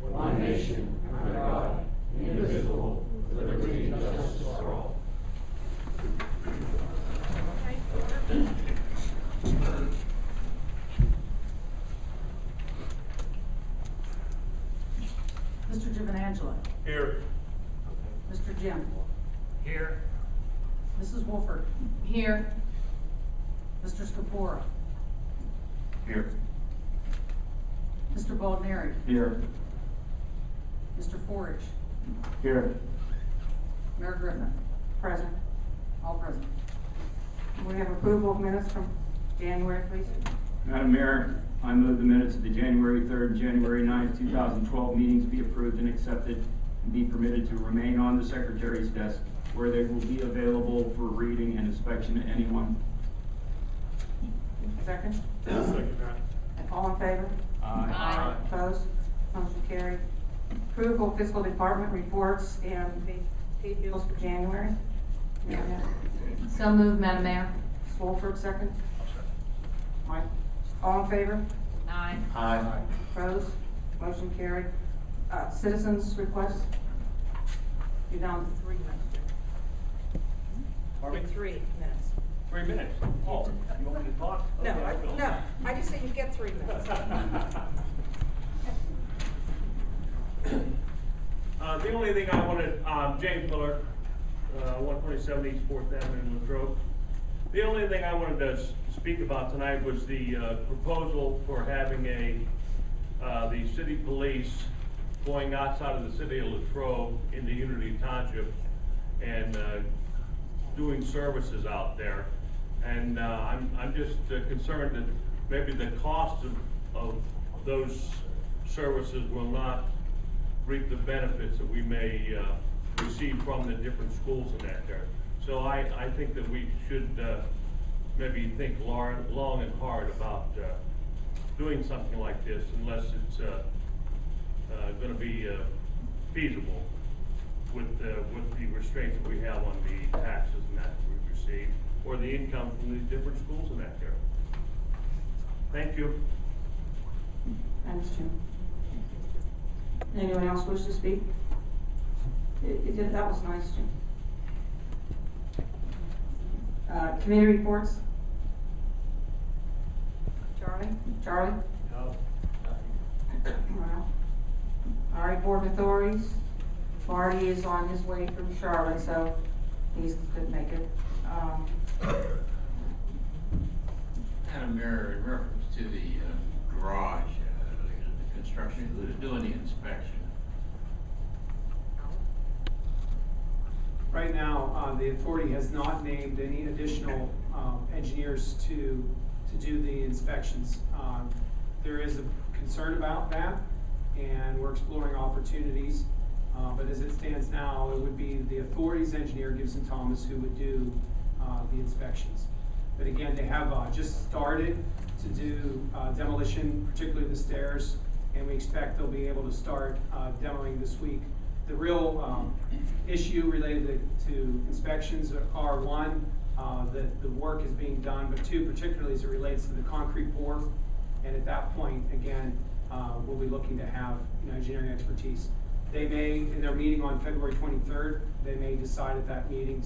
one nation, under God, indivisible, with liberty and justice for all. Mr. Giovanangelo. Here. Mr. Jim. Here. Mrs. Wolford. Here. Mr. Scapora. Here. Mr. Baldneri. Here. Mr. Forage. Here. Mayor Griffin. Present. All present. We have approval of minutes from January, please. Madam Mayor, I move the minutes of the January 3rd, January 9th, 2012 meetings be approved and accepted and be permitted to remain on the Secretary's desk where they will be available for reading and inspection to anyone. Second. Second that. All in favor? Aye. Opposed? Motion carried. Approval of fiscal department reports and paid bills for January. So moved, Madam Mayor. Ms. Wolford, second. Mike. All in favor? Aye. Aye. Opposed? Motion carried. Citizens requests? You're down to 3 minutes. Pardon me? 3 minutes. 3 minutes. Oh, you want me to talk? No, Okay, I will. no, I just said you get 3 minutes. The only thing I wanted, James Miller, 127 East 4th Avenue in Latrobe. The only thing I wanted to speak about tonight was the proposal for having the city police going outside of the city of Latrobe into Unity Township and doing services out there. And I'm just concerned that maybe the cost of those services will not reap the benefits that we may receive from the different schools in that there. So I think that we should maybe think long and hard about doing something like this unless it's going to be feasible with the restraints that we have on the taxes and that we receive, or the income from the different schools in that there. Thank you. Thanks, Jim. Anyone else wish to speak? That was nice, Jim. Committee reports? Charlie? Charlie? No. Well, all right, board authorities. Marty is on his way from Charlotte, so he couldn't make it. Madam Mayor, in reference to the garage, the construction, who's doing the inspection? Right now, the authority has not named any additional engineers to do the inspections. There is a concern about that, and we're exploring opportunities. But as it stands now, it would be the authority's engineer, Gibson Thomas, who would do the inspections. But again, they have just started to do demolition, particularly the stairs, and we expect they'll be able to start demoing this week. The real issue related to inspections are one, that the work is being done, but two, particularly as it relates to the concrete pour. And at that point, again, we'll be looking to have engineering expertise. They may, in their meeting on February 23rd, they may decide at that meeting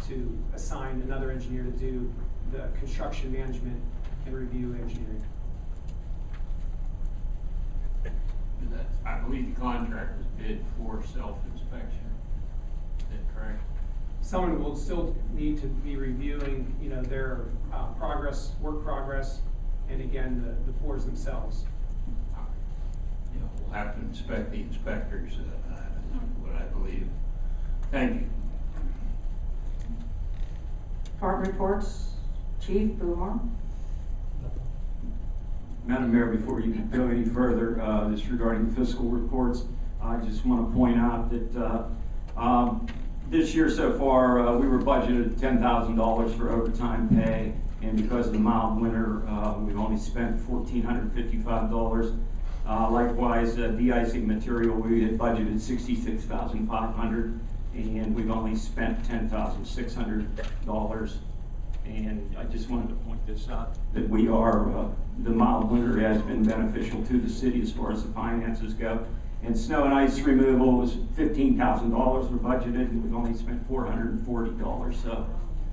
to assign another engineer to do the construction management and review engineering. I believe the contract was bid for self-inspection. Is that correct? Someone will still need to be reviewing, their work progress, and again, the pours themselves. We'll have to inspect the inspectors, is what I believe. Thank you. Department reports. Chief Boomer. Madam Mayor, before you go any further, this regarding fiscal reports, I just want to point out that this year so far, we were budgeted $10,000 for overtime pay, and because of the mild winter, we've only spent $1,455. Likewise, de-icing material, we had budgeted $66,500, and we've only spent $10,600. And I just wanted to point this out, that we are, the mild winter has been beneficial to the city as far as the finances go. And snow and ice removal was $15,000 were budgeted, and we've only spent $440. So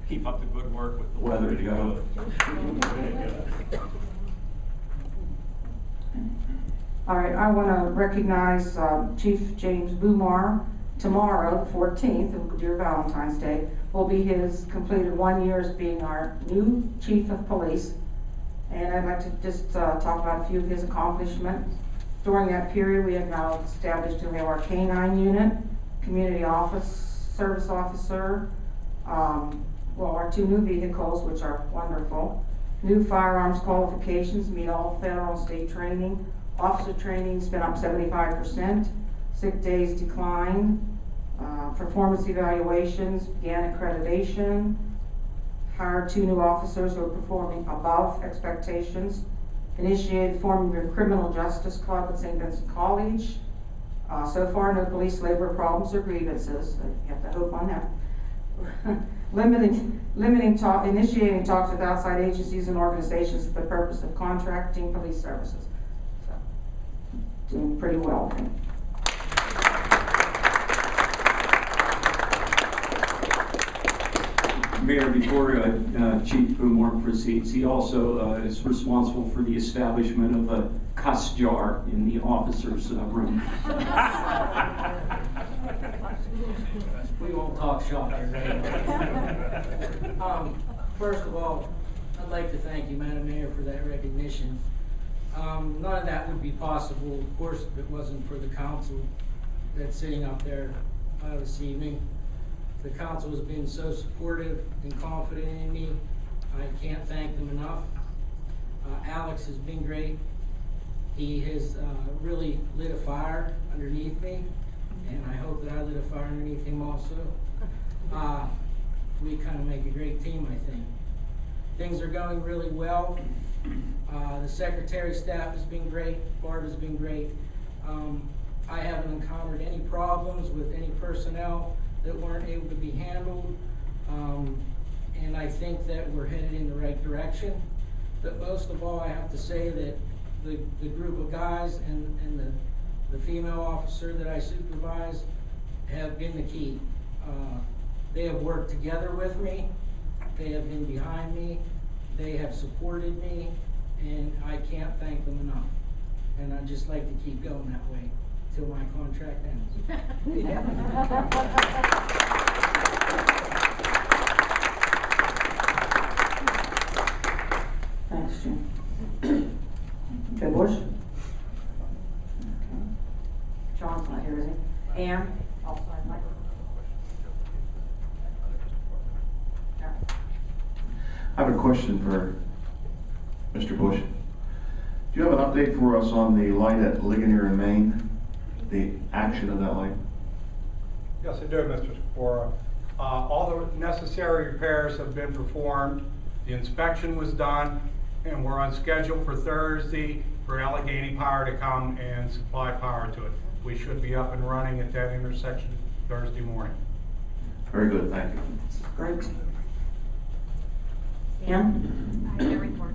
keep up the good work with the weather, Joe. All right, I want to recognize Chief James Boomar. Tomorrow, the 14th, dear Valentine's Day, will be his completed 1 year as being our new Chief of Police. And I'd like to just talk about a few of his accomplishments. During that period, we have now established and we have our K-9 unit, community office, service officer, our 2 new vehicles, which are wonderful. New firearms qualifications, meet all federal and state training. Officer training's been up 75%. Sick days declined. Performance evaluations, began accreditation. Hired 2 new officers who are performing above expectations. Initiated forming a criminal justice club at St. Vincent College. So far, no police labor problems or grievances. You have to hope on that. Initiating talks with outside agencies and organizations for the purpose of contracting police services. So, doing pretty well. Mayor, before Chief Boomar proceeds, he also is responsible for the establishment of a cuss jar in the officers' room. We won't talk shop here. First of all, I'd like to thank you, Madam Mayor, for that recognition. None of that would be possible, of course, if it wasn't for the council that's sitting up there this evening. The council has been so supportive and confident in me. I can't thank them enough. Alex has been great. He has really lit a fire underneath me, and I hope that I lit a fire underneath him also. We kind of make a great team, I think. Things are going really well. The secretary staff has been great. Barb has been great. I haven't encountered any problems with any personnel that weren't able to be handled, and I think that we're headed in the right direction. But most of all, I have to say that the group of guys and the female officer that I supervise have been the key. They have worked together with me, they have been behind me, they have supported me, and I can't thank them enough. And I'd just like to keep going that way till my contract ends. Thanks, Jim. Joe Bush? Okay. John's not here, is he? Ann? Oh, sorry, Mike. I have a question for Mr. Bush. Do you have an update for us on the light at Ligonier and Main? The action of that light? Yes, I do, Mr. Spora. All the necessary repairs have been performed. The inspection was done, and we're on schedule for Thursday for Allegheny Power to come and supply power to it. We should be up and running at that intersection Thursday morning. Very good, thank you. Great. Ann? I report.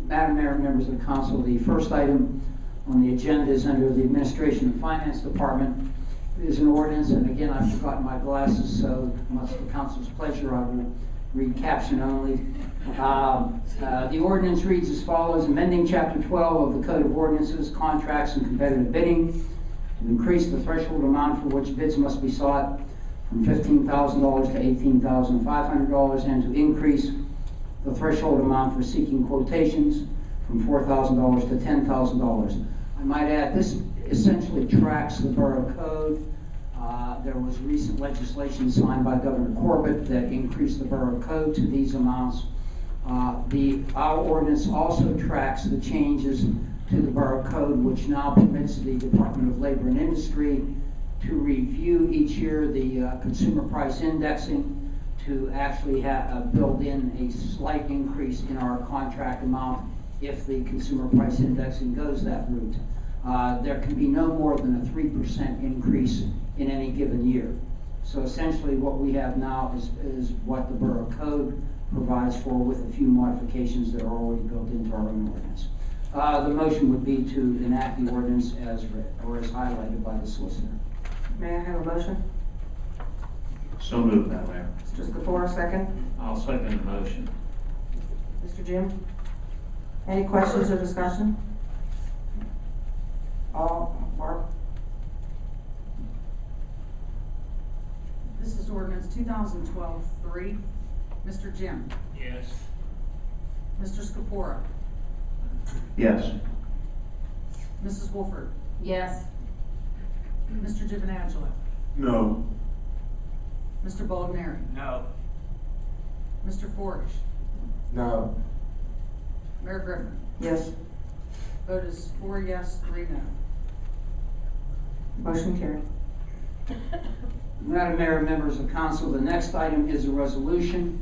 Madam Mayor, members of the council, the first item on the agenda is under the Administration and Finance Department. It is an ordinance, and again, I've forgotten my glasses, so much to the council's pleasure, I will read caption only. The ordinance reads as follows: amending Chapter 12 of the Code of Ordinances, Contracts and Competitive Bidding, to increase the threshold amount for which bids must be sought from $15,000 to $18,500, and to increase the threshold amount for seeking quotations from $4,000 to $10,000. I might add, this essentially tracks the borough code. There was recent legislation signed by Governor Corbett that increased the borough code to these amounts. Our ordinance also tracks the changes to the borough code, which now permits the Department of Labor and Industry to review each year the consumer price indexing, to actually build in a slight increase in our contract amount if the consumer price indexing goes that route. there can be no more than a 3% increase in any given year. So essentially what we have now is what the borough code provides for, with a few modifications that are already built into our own ordinance. The motion would be to enact the ordinance as read, or as highlighted by the solicitor. May I have a motion? So moved, Madam Mayor. Mr. Scafora, second. I'll second the motion. Mr. Jim? Any questions or discussion? Barb? This is ordinance 2012-3. Mr. Jim? Yes. Mr. Scafora? Yes. Mrs. Wolford? Yes. Mr. Giovanangelo? No. Mr. Baldoneri? No. Mr. Forge? No. Mayor Griffin? Yes. Vote is 4 yes, 3 no. Motion carried. Madam Mayor, members of council, the next item is a resolution,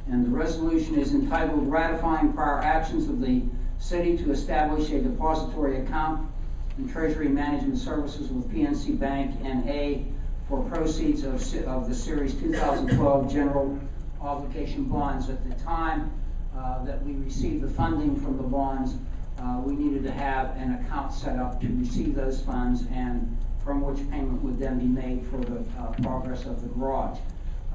and the resolution is entitled Ratifying Prior Actions of the City to Establish a Depository Account in Treasury Management Services with PNC Bank N.A. for proceeds of the Series 2012 General Obligation Bonds. At the time that we received the funding from the bonds, we needed to have an account set up to receive those funds, and from which payment would then be made for the progress of the garage.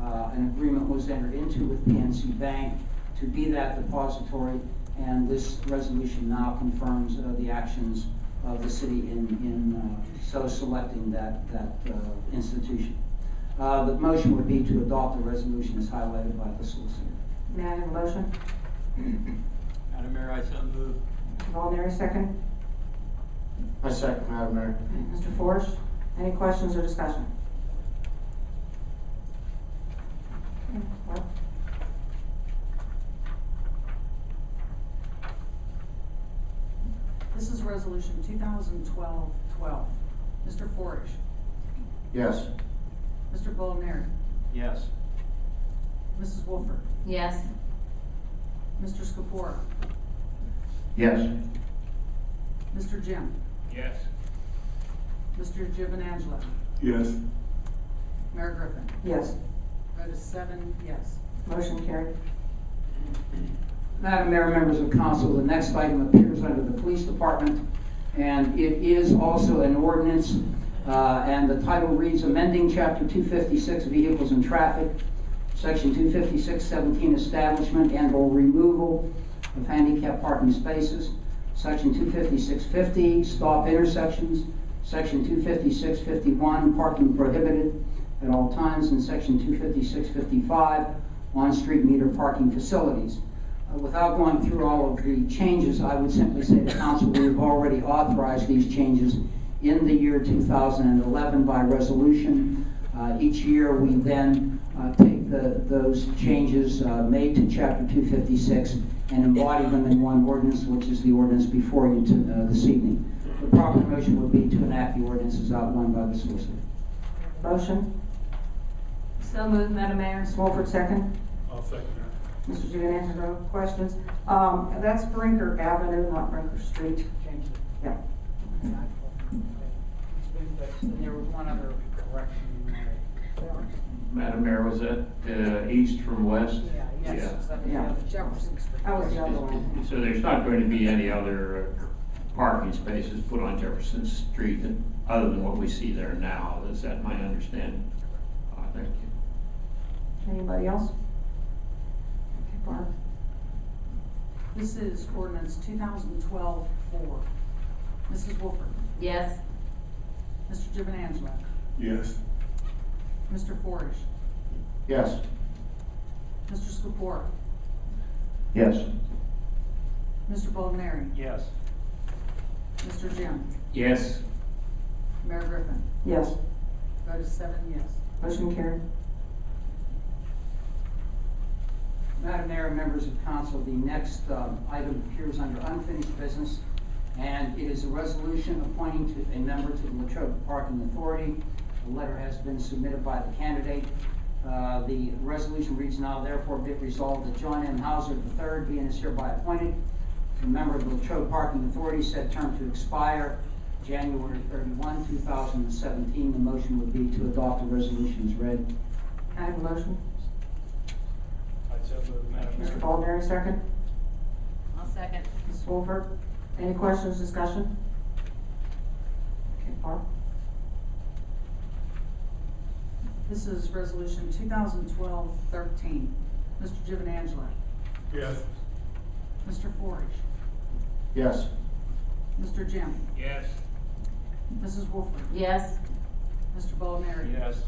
An agreement was entered into with PNC Bank to be that depository, and this resolution now confirms the actions of the city in so selecting that institution. The motion would be to adopt the resolution as highlighted by the solicitor. May I have a motion? Madam Mayor, I so move. Mr. Baldoneri, second. I second, Madam Mayor. Mr. Forge, any questions or discussion? Barb? This is resolution 2012-12. Mr. Forge? Yes. Mr. Baldoneri? Yes. Mrs. Wolford? Yes. Mr. Scafora? Yes. Mr. Jim? Yes. Mr. Giovanangelo? Yes. Mayor Griffin? Yes. Vote is 7 yes. Motion carried. Madam Mayor, members of council, the next item appears under the police department, and it is also an ordinance, and the title reads Amending Chapter 256 Vehicles and Traffic, Section 256-17 Establishment and or Removal of Handicap Parking Spaces, Section 256-50 Stop Intersections, Section 256-51 Parking Prohibited at all times, and Section 256-55 On-Street Meter Parking Facilities. Without going through all of the changes, I would simply say to council, we have already authorized these changes in the year 2011 by resolution. Each year we then take those changes made to Chapter 256 and embody them in one ordinance, which is the ordinance before you this evening. The proper motion would be to enact the ordinance as outlined by the solicitor. Motion. So moved, Madam Mayor. Ms. Wolford, second. I'll second that. Mr. Giovanangelo, questions? That's Brinker Avenue, not Brinker Street. Change it. Yeah. It's been fixed, and there was one other correction you made. Madam Mayor, was that east from west? Yes. Yeah. Jefferson Street. That was the other one. So there's not going to be any other parking spaces put on Jefferson Street other than what we see there now? Is that my understanding? Thank you. Anybody else? Okay, Barb. This is ordinance 2012-4. Mrs. Wolford? Yes. Mr. Giovanangelo? Yes. Mr. Forge? Yes. Mr. Scafora? Yes. Mr. Baldoneri? Yes. Mr. Jim? Yes. Mayor Griffin? Yes. Vote is 7 yes. Motion carried. Madam Mayor, members of council, the next item appears under unfinished business, and it is a resolution appointing a member to the Latrobe Parking Authority. The letter has been submitted by the candidate. The resolution reads now, therefore be it resolved that John M. Hauser III be and is hereby appointed as a member of the Latrobe Parking Authority, said term to expire January 31, 2017. The motion would be to adopt the resolution as read. Can I have a motion? I'd so move, Madam Mayor. Mr. Baldner, second. I'll second. Ms. Wolford, any questions, discussion? Okay, Barb? This is resolution 2012-13. Mr. Giovanangelo. Yes. Mr. Forage. Yes. Mr. Jim. Yes. Mrs. Wolford. Yes. Mr. Baldner. Yes.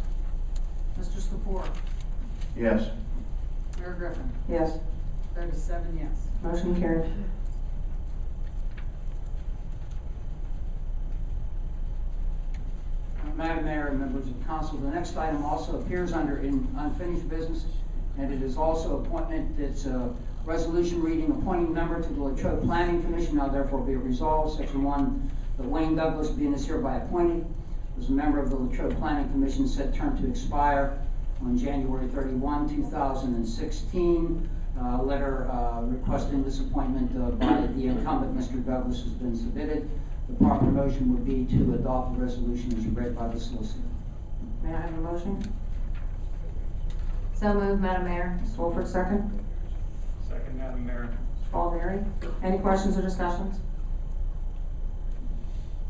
Mr. Scapora. Yes. Mayor Griffin. Yes. Vote is 7 yes. Motion carried. Madam Mayor and members of council, the next item also appears under unfinished business, and it is also appointment. It's a resolution reading appointing member to the Latrobe Planning Commission. Now therefore be it resolved, Section 1, that Wayne Douglas being is hereby appointed as a member of the Latrobe Planning Commission, said term to expire on January 31, 2016. Letter requesting this appointment by the incumbent, Mr. Douglas, has been submitted. The proper motion would be to adopt the resolution as read by the solicitor. May I have a motion? So moved, Madam Mayor. Ms. Wolford, second. Second, Madam Mayor. Mr. Baldner, any questions or discussions?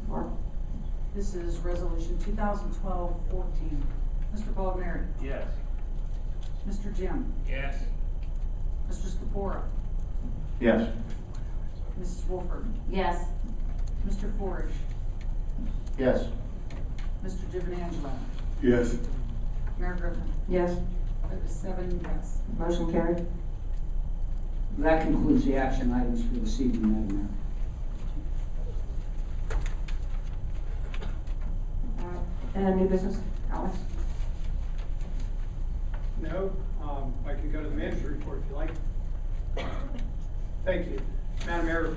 Barb? This is resolution 2012-14. Mr. Baldner. Yes. Mr. Jim. Yes. Mr. Scapora. Yes. Mrs. Wolford. Yes. Mr. Forage. Yes. Mr. Giovanangelo. Yes. Mayor Griffin. Yes. Vote is 7 yes. Motion carried. That concludes the action items for this evening, Madam Mayor. And new business, Alex? No, I can go to the manager's report if you like. Thank you. Madam Mayor,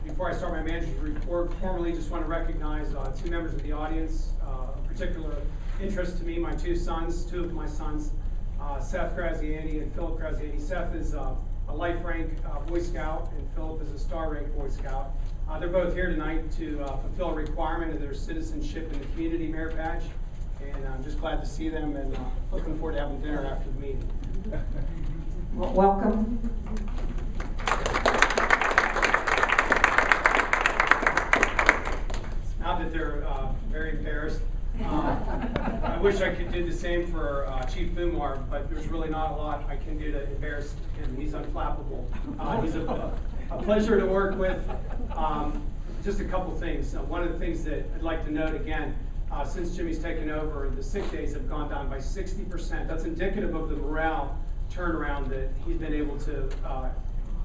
before I start my manager's report, formally just want to recognize two members of the audience. Of particular interest to me, my two of my sons, Seth Graziani and Philip Graziani. Seth is a life rank Boy Scout, and Philip is a star rank Boy Scout. They're both here tonight to fulfill a requirement of their citizenship in the community merit badge. And I'm just glad to see them, and looking forward to having dinner after the meeting. Welcome. Not that they're very embarrassed. I wish I could do the same for Chief Bumar, but there's really not a lot I can do to embarrass him. He's unflappable. He's a pleasure to work with. Just a couple things. One of the things that I'd like to note again, since Jimmy's taken over, the sick days have gone down by 60%. That's indicative of the morale turnaround that he's been able to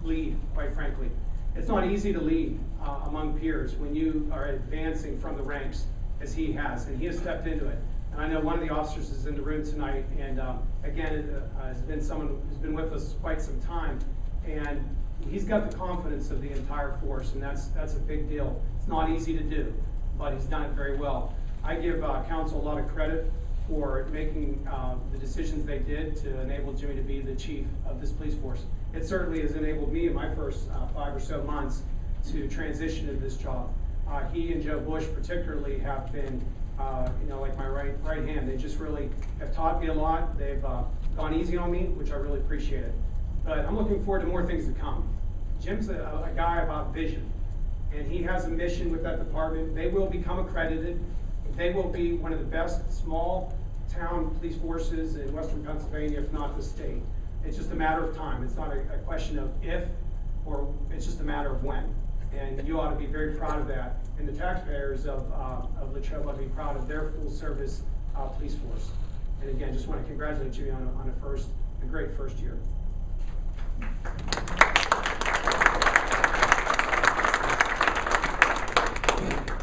lead, quite frankly. It's not easy to lead among peers when you are advancing from the ranks as he has, and he has stepped into it. And I know one of the officers is in the room tonight, and again, has been someone who's been with us quite some time, and he's got the confidence of the entire force, and that's a big deal. It's not easy to do, but he's done it very well. I give council a lot of credit for making the decisions they did to enable Jimmy to be the chief of this police force. It certainly has enabled me in my first 5 or so months to transition into this job. He and Joe Bush particularly have been, like my right hand. They just really have taught me a lot. They've gone easy on me, which I really appreciate it. But I'm looking forward to more things to come. Jim's a guy about vision, and he has a mission with that department. They will become accredited. They will be one of the best small town police forces in Western Pennsylvania, if not the state. It's just a matter of time. It's not a question of if, or it's just a matter of when. And you ought to be very proud of that. And the taxpayers of Latrobe ought to be proud of their full service police force. And again, just want to congratulate you on a great first year.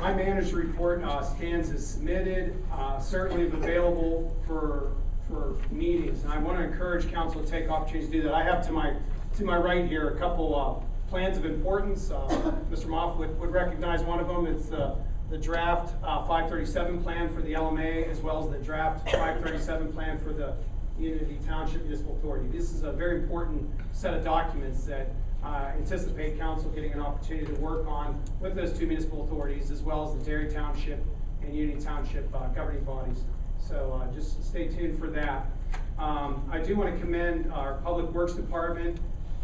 My manager's report stands as submitted, certainly available for meetings. And I want to encourage council to take opportunities to do that. I have to my right here a couple plans of importance. Mr. Moff would recognize one of them. It's the draft 537 plan for the LMA, as well as the draft 537 plan for the Unity Township Municipal Authority. This is a very important set of documents that anticipate council getting an opportunity to work on with those two municipal authorities, as well as the Dairy Township and Unity Township governing bodies. So just stay tuned for that. I do want to commend our Public Works Department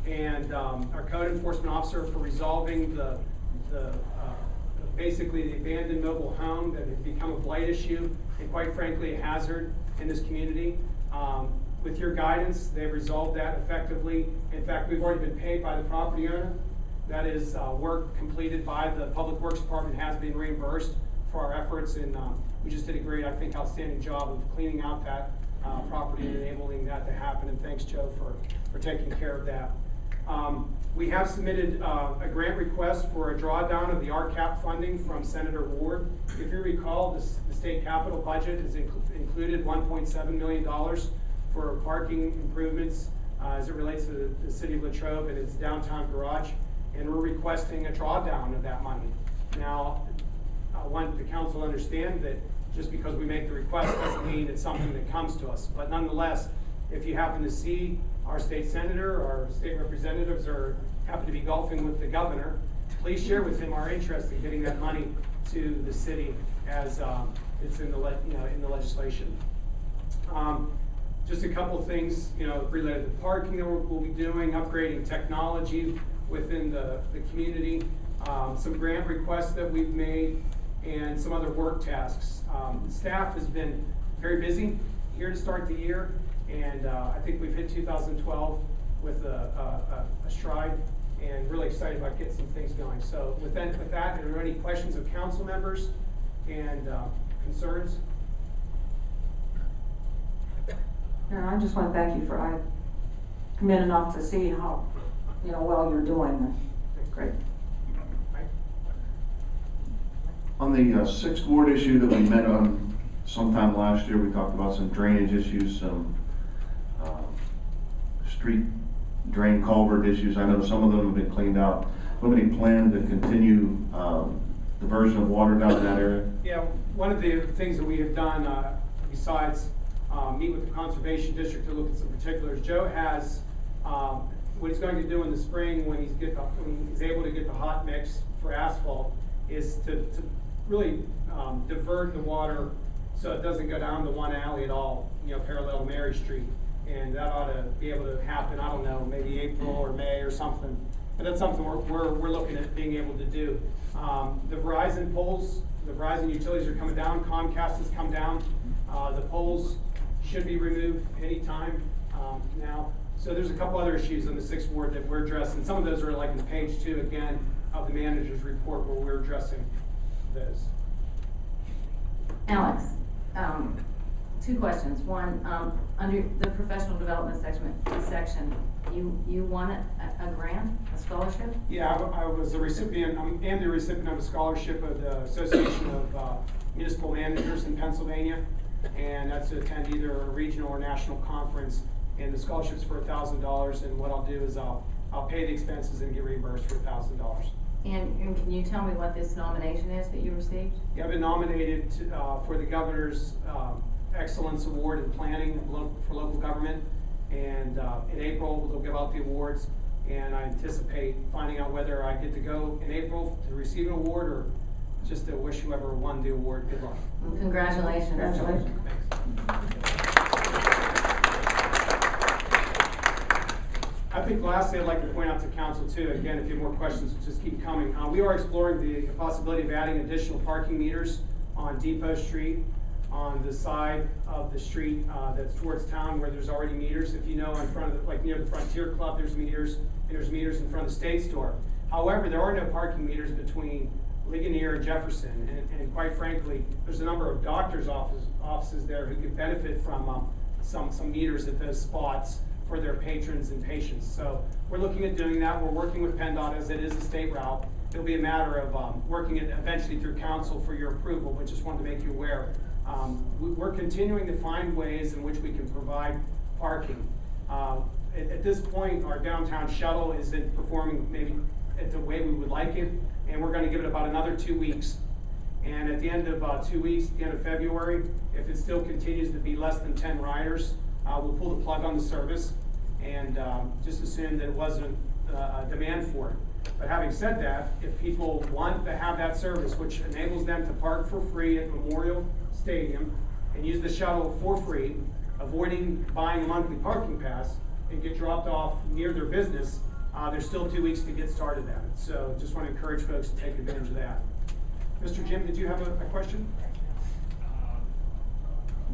and our Code Enforcement Officer for resolving basically the abandoned mobile home that had become a blight issue and quite frankly a hazard in this community. With your guidance, they've resolved that effectively. In fact, we've already been paid by the property owner. That is work completed by the Public Works Department has been reimbursed for our efforts, and we just did a great, I think, outstanding job of cleaning out that property and enabling that to happen, and thanks, Joe, for taking care of that. We have submitted a grant request for a drawdown of the RCAP funding from Senator Ward. If you recall, the state capital budget has included $1.7 million for parking improvements as it relates to the city of Latrobe and its downtown garage, and we're requesting a drawdown of that money. Now, I want the council to understand that just because we make the request doesn't mean it's something that comes to us, but nonetheless, if you happen to see our state senator or state representatives or happen to be golfing with the governor, please share with him our interest in getting that money to the city as it's in the in the legislation. Just a couple of things related to parking that we'll be doing, upgrading technology within the community, some grant requests that we've made, and some other work tasks. Staff has been very busy here to start the year, and I think we've hit 2012 with a stride, and really excited about getting some things going. So with that, are there any questions of council members and concerns? No, I just want to thank you for, I come in enough to see how, well you're doing. Great. On the 6th Ward issue that we met on sometime last year, we talked about some drainage issues, some street drain culvert issues. I know some of them have been cleaned out. Do you have any plan to continue diversion of water down in that area? Yeah, one of the things that we have done, besides meet with the Conservation District to look at some particulars, Joe has, what he's going to do in the spring when he's able to get the hot mix for asphalt is to really divert the water so it doesn't go down to one alley at all, parallel to Mary Street. And that ought to be able to happen, I don't know, maybe April or May or something. But that's something we're looking at being able to do. The Verizon poles, the Verizon utilities are coming down, Comcast has come down. The poles should be removed anytime now. So there's a couple other issues in the 6th Ward that we're addressing. Some of those are like in page 2 again of the manager's report where we're addressing those. Alex, 2 questions. One, under the professional development section, you won a grant, a scholarship? Yeah, I was a recipient, I am the recipient of a scholarship of the Association of Municipal Managers in Pennsylvania, and that's to attend either a regional or national conference, and the scholarship's for $1,000, and what I'll do is I'll pay the expenses and get reimbursed for $1,000. And can you tell me what this nomination is that you received? Yeah, I've been nominated for the Governor's Excellence Award in Planning for local government, and in April they'll give out the awards, and I anticipate finding out whether I get to go in April to receive an award or just to wish whoever won the award good luck. Well, congratulations. Congratulations. I think lastly, I'd like to point out to council too, again, if you have more questions, just keep coming. We are exploring the possibility of adding additional parking meters on Depot Street, on the side of the street that's towards town where there's already meters. If you know, in front of, like near the Frontier Club, there's meters, and there's meters in front of the State Store. However, there are no parking meters between Ligonier and Jefferson, and quite frankly, there's a number of doctors' offices there who could benefit from some meters at those spots for their patrons and patients. So we're looking at doing that. We're working with PennDOT as it is a state route. It'll be a matter of working it eventually through council for your approval, but just wanted to make you aware. We're continuing to find ways in which we can provide parking. At this point, our downtown shuttle isn't performing maybe at the way we would like it, and we're going to give it about another 2 weeks. And at the end of 2 weeks, the end of February, if it still continues to be less than 10 riders, we'll pull the plug on the service and just assume that it wasn't a demand for it. But having said that, if people want to have that service, which enables them to park for free at Memorial Stadium and use the shuttle for free, avoiding buying a monthly parking pass, and get dropped off near their business, there's still 2 weeks to get started at it. So just want to encourage folks to take advantage of that. Mr. Jim, did you have a question?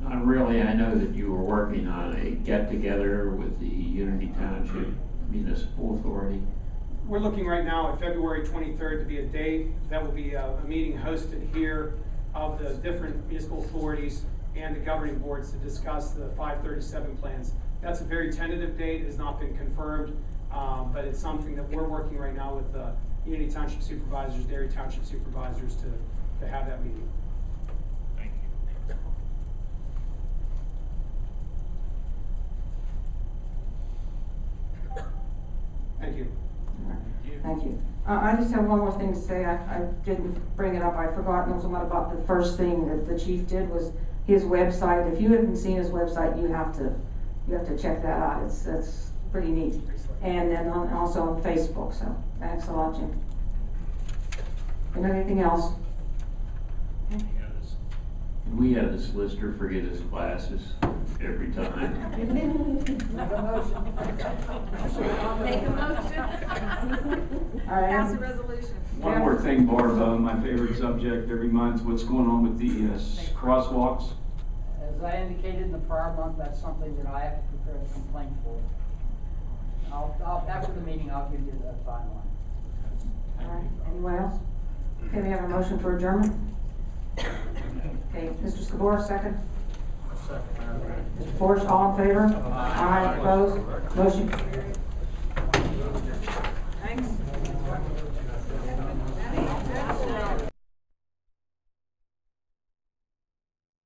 Not really. I know that you were working on a get-together with the Unity Township Municipal Authority. We're looking right now at February 23rd to be a date. That will be a meeting hosted here of the different municipal authorities and the governing boards to discuss the 537 plans. That's a very tentative date. It has not been confirmed, but it's something that we're working right now with the Unity Township Supervisors, Dairy Township Supervisors to have that meeting. Thank you. Thank you. Thank you. I just have one more thing to say. I didn't bring it up. I forgot. It was one about the first thing that the chief did was his website. If you haven't seen his website, you have to check that out. It's pretty neat. And then also on Facebook. So thanks a lot, Jim. And anything else? We have this lister forget his glasses every time. Make a motion. All right. Pass a resolution. One more thing, Barb, my favorite subject every month, what's going on with the crosswalks? As I indicated in the prior month, that's something that I have to prepare a complaint for. After the meeting, I'll give you the timeline. All right. Anyone else? Okay, we have a motion for adjournment. Okay, Mr. Scabora, second. Mr. Forrest, all in favor? Aye. Opposed? Motion. Thanks.